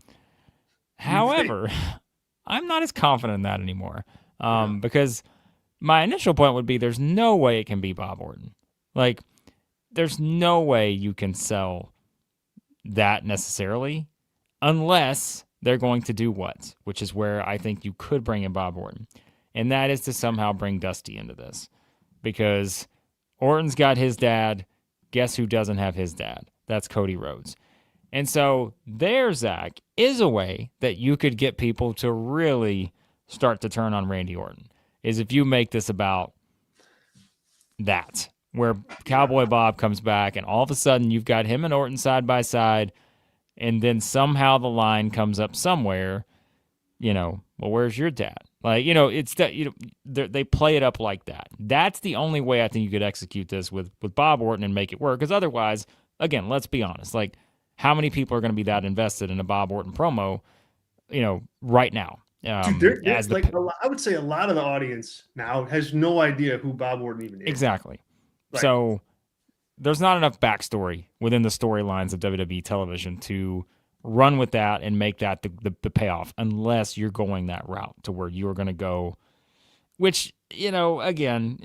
However, I'm not as confident in that anymore because my initial point would be there's no way it can be Bob Orton. Like, there's no way you can sell that necessarily unless they're going to do what, which is where I think you could bring in Bob Orton. And that is to somehow bring Dusty into this because Orton's got his dad. Guess who doesn't have his dad? That's Cody Rhodes. And so there, Zach, is a way that you could get people to really start to turn on Randy Orton, is if you make this about that, where Cowboy Bob comes back and all of a sudden you've got him and Orton side by side, and then somehow the line comes up somewhere, well, where's your dad? Like, it's that, they play it up like that. That's the only way I think you could execute this with Bob Orton and make it work. Because otherwise, again, let's be honest. Like, how many people are going to be that invested in a Bob Orton promo, right now? Dude, I would say a lot of the audience now has no idea who Bob Orton even is. Exactly. So there's not enough backstory within the storylines of WWE television to run with that and make that the payoff, unless you're going that route to where you're going to go, which, again,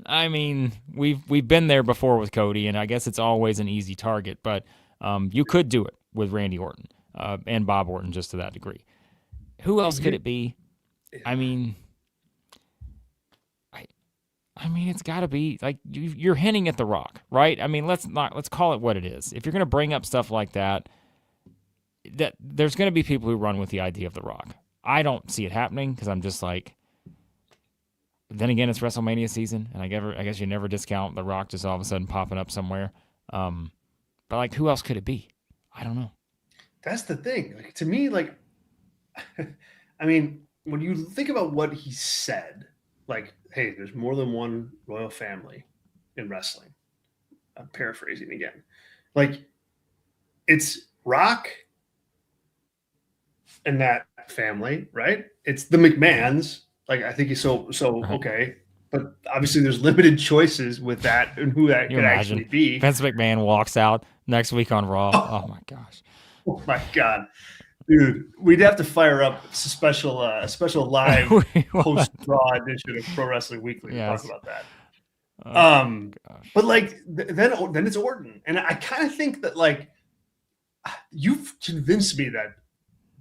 I mean, we've been there before with Cody, and I guess it's always an easy target, but you could do it with Randy Orton and Bob Orton just to that degree. Who else could it be? I mean, it's got to be like you're hinting at The Rock, right? I mean, let's call it what it is. If you're going to bring up stuff like that there's going to be people who run with the idea of The Rock. I don't see it happening because I'm just like. Then again, it's WrestleMania season, and I guess you never discount The Rock just all of a sudden popping up somewhere. But like, who else could it be? I don't know. That's the thing. Like, to me, like, I mean, when you think about what he said, like, hey, there's more than one royal family in wrestling. I'm paraphrasing again. Like, it's Rock and that family, right? It's the McMahons. Like, I think he's so okay. But obviously there's limited choices with that and who that could actually be. Vince McMahon walks out next week on Raw. Oh my gosh. Oh my God. Dude, we'd have to fire up a special live We would. post-Raw edition of Pro Wrestling Weekly to talk Yes. about that. Oh gosh. But like then it's Orton, and I kind of think that like you've convinced me that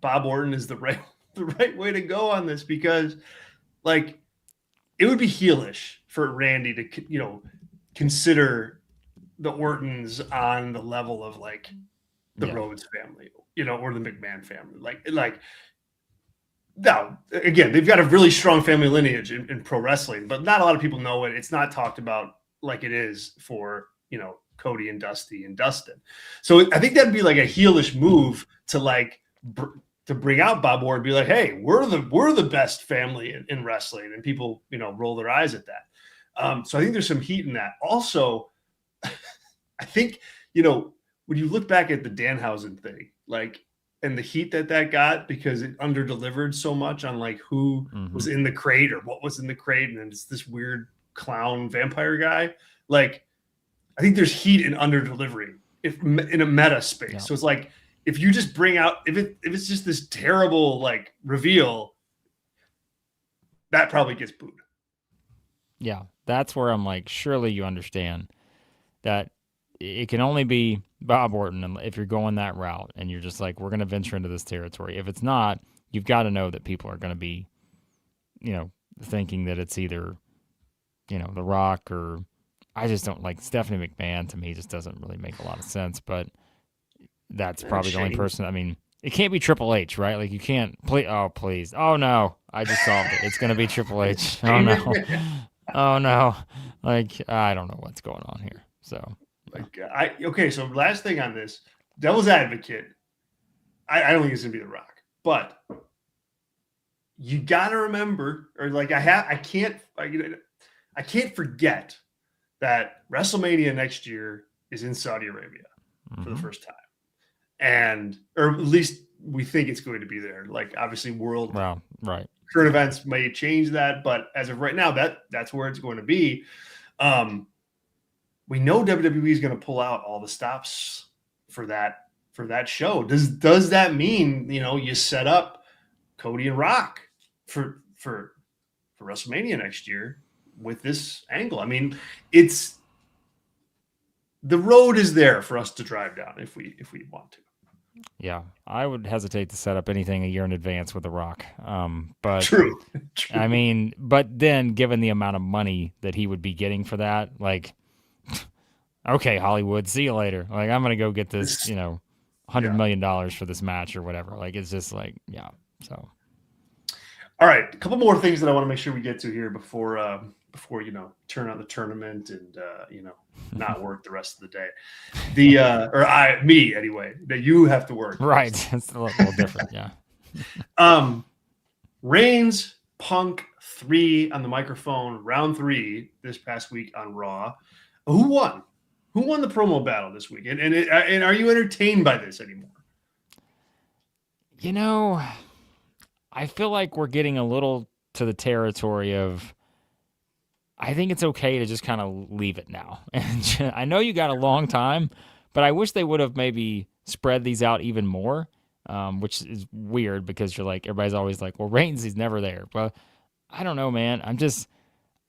Bob Orton is the right way to go on this, because like it would be heelish for Randy to consider the Ortons on the level of like the Yeah. Rhodes family, or the McMahon family. Like now, again, they've got a really strong family lineage in pro wrestling, but not a lot of people know it. It's not talked about like it is for, Cody and Dusty and Dustin. So I think that'd be like a heelish move to like to bring out Bob Orton and be like, hey, we're the best family in wrestling, and people, roll their eyes at that. So I think there's some heat in that. Also, I think, when you look back at the Danhausen thing, like, and the heat that got because it underdelivered so much on like who was in the crate or what was in the crate, and it's this weird clown vampire guy. Like, I think there's heat in underdelivery in a meta space. Yeah. So it's like if you just bring out if it's just this terrible like reveal, that probably gets booed. Yeah, that's where I'm like, surely you understand that it can only be Bob Orton if you're going that route, and you're just like, we're going to venture into this territory. If it's not, you've got to know that people are going to be, thinking that it's either, The Rock, or I just don't like Stephanie McMahon. To me, just doesn't really make a lot of sense. But that's probably the only person. I mean, it can't be Triple H, right? Like, you can't. Please. Oh no, I just solved it. It's going to be Triple H. Oh no. Oh no. Like, I don't know what's going on here. So. Okay, so last thing on this, devil's advocate, I don't think it's gonna be The Rock, but you gotta remember, or like I can't forget that WrestleMania next year is in Saudi Arabia for the first time, or at least we think it's going to be there. Like, obviously, current events may change that, but as of right now, that's where it's going to be. We know WWE is going to pull out all the stops for that show. Does that mean, you set up Cody and Rock for WrestleMania next year with this angle? I mean, the road is there for us to drive down if we want to. Yeah, I would hesitate to set up anything a year in advance with The Rock. But True. I mean, but then given the amount of money that he would be getting for that, like, okay, Hollywood, see you later. Like, I'm going to go get this, $100 million for this match or whatever. Like, it's just like, yeah. So, all right, a couple more things that I want to make sure we get to here before turn on the tournament and not work the rest of the day. Me anyway, that you have to work. Right, it's a little different, yeah. Reigns Punk 3 on the microphone, round 3 this past week on Raw. Who won? Who won the promo battle this week? And are you entertained by this anymore? I feel like we're getting a little to the territory of, I think it's okay to just kind of leave it now. And I know you got a long time, but I wish they would have maybe spread these out even more, which is weird because you're like, everybody's always like, well, Reigns, he's never there. But I don't know, man.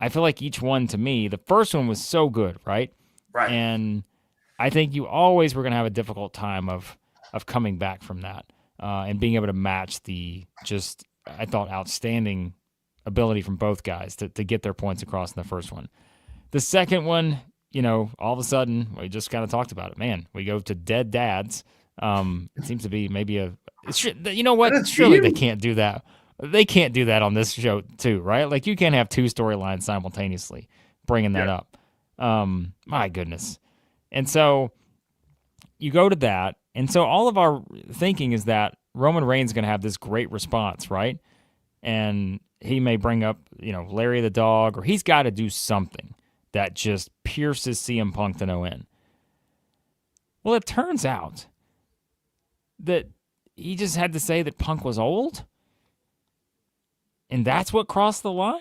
I feel like each one, to me, the first one was so good, right? Right. And I think you always were going to have a difficult time of coming back from that and being able to match the just, I thought, outstanding ability from both guys to get their points across in the first one. The second one, all of a sudden, we just kind of talked about it. Man, we go to dead dads. It seems to be maybe you know what? Surely they can't do that. They can't do that on this show too, right? Like, you can't have two storylines simultaneously bringing that up. My goodness. And so you go to that. And so all of our thinking is that Roman Reigns is going to have this great response, right? And he may bring up, Larry the dog, or he's got to do something that just pierces CM Punk to no end. Well, it turns out that he just had to say that Punk was old. And that's what crossed the line?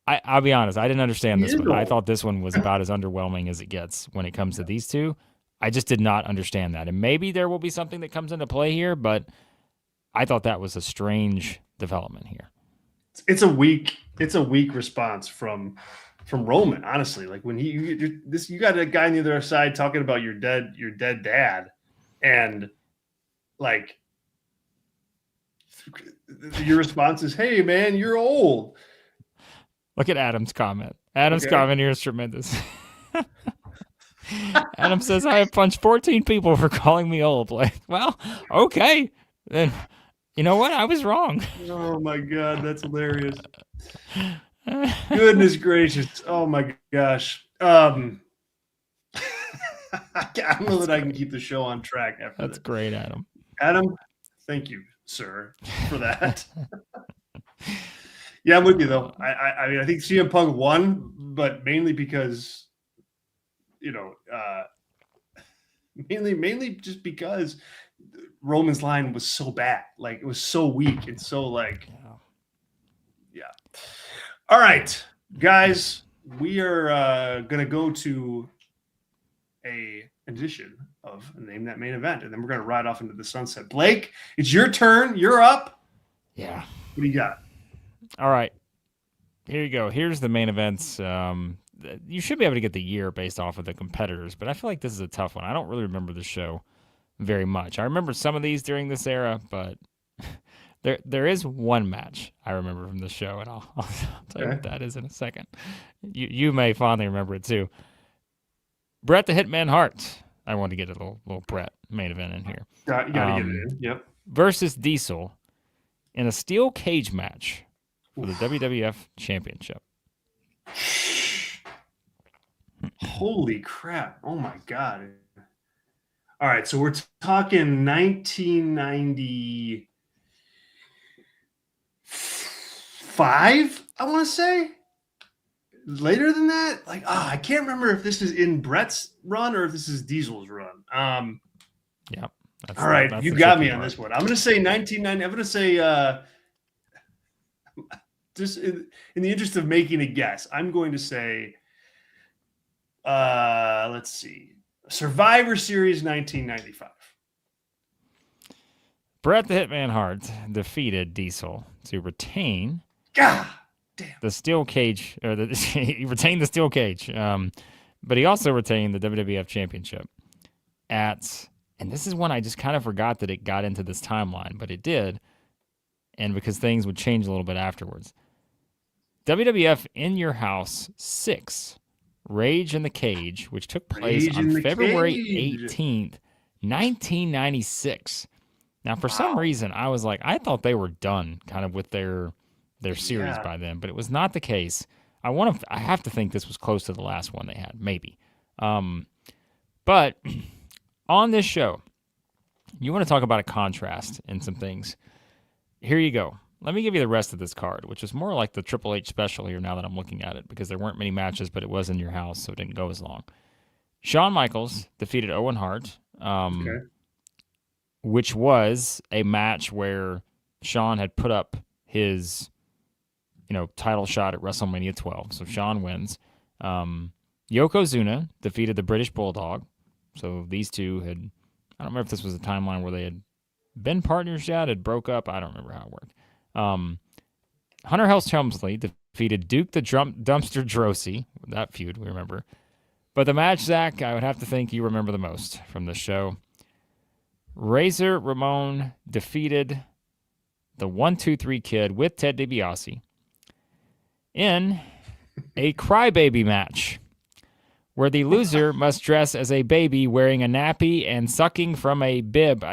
I'll be honest, I didn't understand this one. I thought this one was about as underwhelming as it gets when it comes to these two. I just did not understand that. And maybe there will be something that comes into play here, but I thought that was a strange development here. It's a weak response from Roman, honestly. Like when you got a guy on the other side talking about your dead dad, and like your response is, "Hey man, you're old." Look at Adam's comment. Adam's comment here is tremendous. Adam says, I have punched 14 people for calling me old. Like, well, okay. Then, you know what? I was wrong. Oh, my God. That's hilarious. Goodness gracious. Oh, my gosh. I don't know that I can keep the show on track after That's great, Adam. Adam, thank you, sir, for that. Yeah, I'm with you, though. I mean, I think CM Punk won, but mainly because, mainly just because Roman's line was so bad. Like, it was so weak and so, like, yeah. All right, guys, we are going to go to an edition of Name That Main Event, and then we're going to ride off into the sunset. Blake, it's your turn. You're up. Yeah. What do you got? All right. Here you go. Here's the main events. You should be able to get the year based off of the competitors, but I feel like this is a tough one. I don't really remember the show very much. I remember some of these during this era, but there is one match I remember from the show, and I'll tell you what that is in a second. You may fondly remember it too. Bret the Hitman Hart. I want to get a little Bret main event in here. You got to get it in. Yep. Versus Diesel in a steel cage match for the WWF Championship. Holy crap. Oh, my God. All right, so we're talking 1995, I want to say. Later than that? Like, I can't remember if this is in Bret's run or if this is Diesel's run. Yeah. All right, you got me on this one. I'm going to say 1990. I'm going to say, just in the interest of making a guess, I'm going to say, let's see, Survivor Series 1995. Bret the Hitman Hart defeated Diesel to retain the steel cage, or he retained the steel cage, but he also retained the WWF Championship and this is when I just kind of forgot that it got into this timeline, but it did, and because things would change a little bit afterwards. WWF In Your House 6, Rage in the Cage, which took place on February 18th, 1996. Now, for some reason, I was like, I thought they were done kind of with their series by then, but it was not the case. I have to think this was close to the last one they had, maybe. But on this show, you want to talk about a contrast in some things. Here you go. Let me give you the rest of this card, which is more like the Triple H special here now that I'm looking at it, because there weren't many matches, but it was In Your House, so it didn't go as long. Shawn Michaels defeated Owen Hart, which was a match where Shawn had put up his title shot at WrestleMania 12, so Shawn wins. Yokozuna defeated the British Bulldog, so these two had, I don't remember if this was a timeline where they had been partners yet, had broke up, I don't remember how it worked. Hunter Hearst Helmsley defeated Duke the Dumpster Droese. That feud, we remember. But the match, Zach, I would have to think you remember the most from this show. Razor Ramon defeated the 1-2-3 Kid with Ted DiBiase in a crybaby match where the loser must dress as a baby wearing a nappy and sucking from a bib.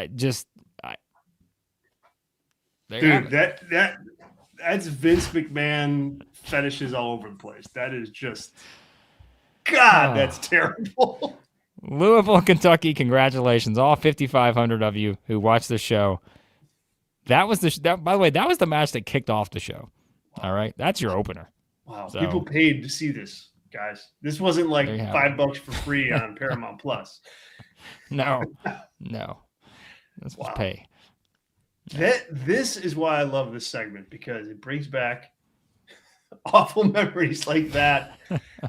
Dude, that's Vince McMahon fetishes all over the place. That is just, God, that's terrible. Louisville, Kentucky, congratulations, all 5,500 of you who watched the show. That was by the way, that was the match that kicked off the show. All right, that's your opeper. Wow, so, people paid to see this, guys. This wasn't like $5 for free on Paramount Plus. No, this was pay. This is why I love this segment, because it brings back awful memories like that.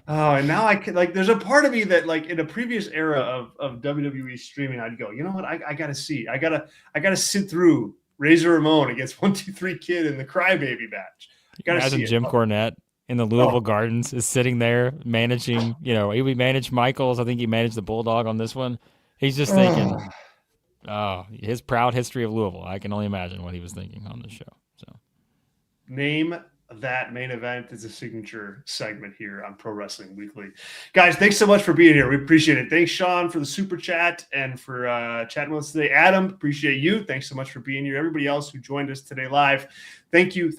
Oh, and now I can, like, there's a part of me that, like, in a previous era of WWE streaming, I'd go, you know what? I gotta see. I gotta sit through Razor Ramon against 1-2-3 Kid in the Crybaby match. Gotta see Imagine it. Jim Cornette in the Louisville Gardens is sitting there managing, he managed Michaels. I think he managed the Bulldog on this one. He's just thinking, oh, his proud history of Louisville. I can only imagine what he was thinking on this show. So Name that main event is a signature segment here on Pro Wrestling Weekly. Guys, thanks so much for being here. We appreciate it. Thanks, Sean, for the super chat and for chatting with us today. Adam, appreciate you. Thanks so much for being here. Everybody else who joined us today live, thank you.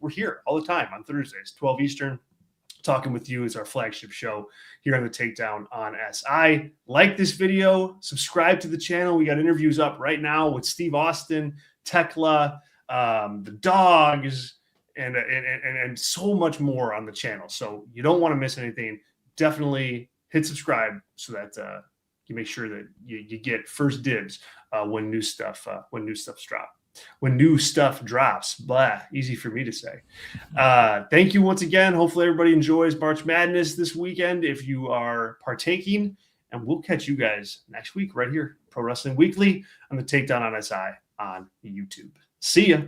We're here all the time on Thursdays, 12 Eastern. Talking with You is our flagship show here on the Takedown on SI. Like this video, subscribe to the channel. We got interviews up right now with Steve Austin, Tekla, the dogs, and so much more on the channel. So you don't want to miss anything. Definitely hit subscribe so that you make sure that you get first dibs when new stuff drops. Blah, easy for me to say. Thank you once again. Hopefully everybody enjoys March Madness this weekend if you are partaking, and we'll catch you guys next week right here, Pro Wrestling Weekly on the Takedown on SI on YouTube. See ya.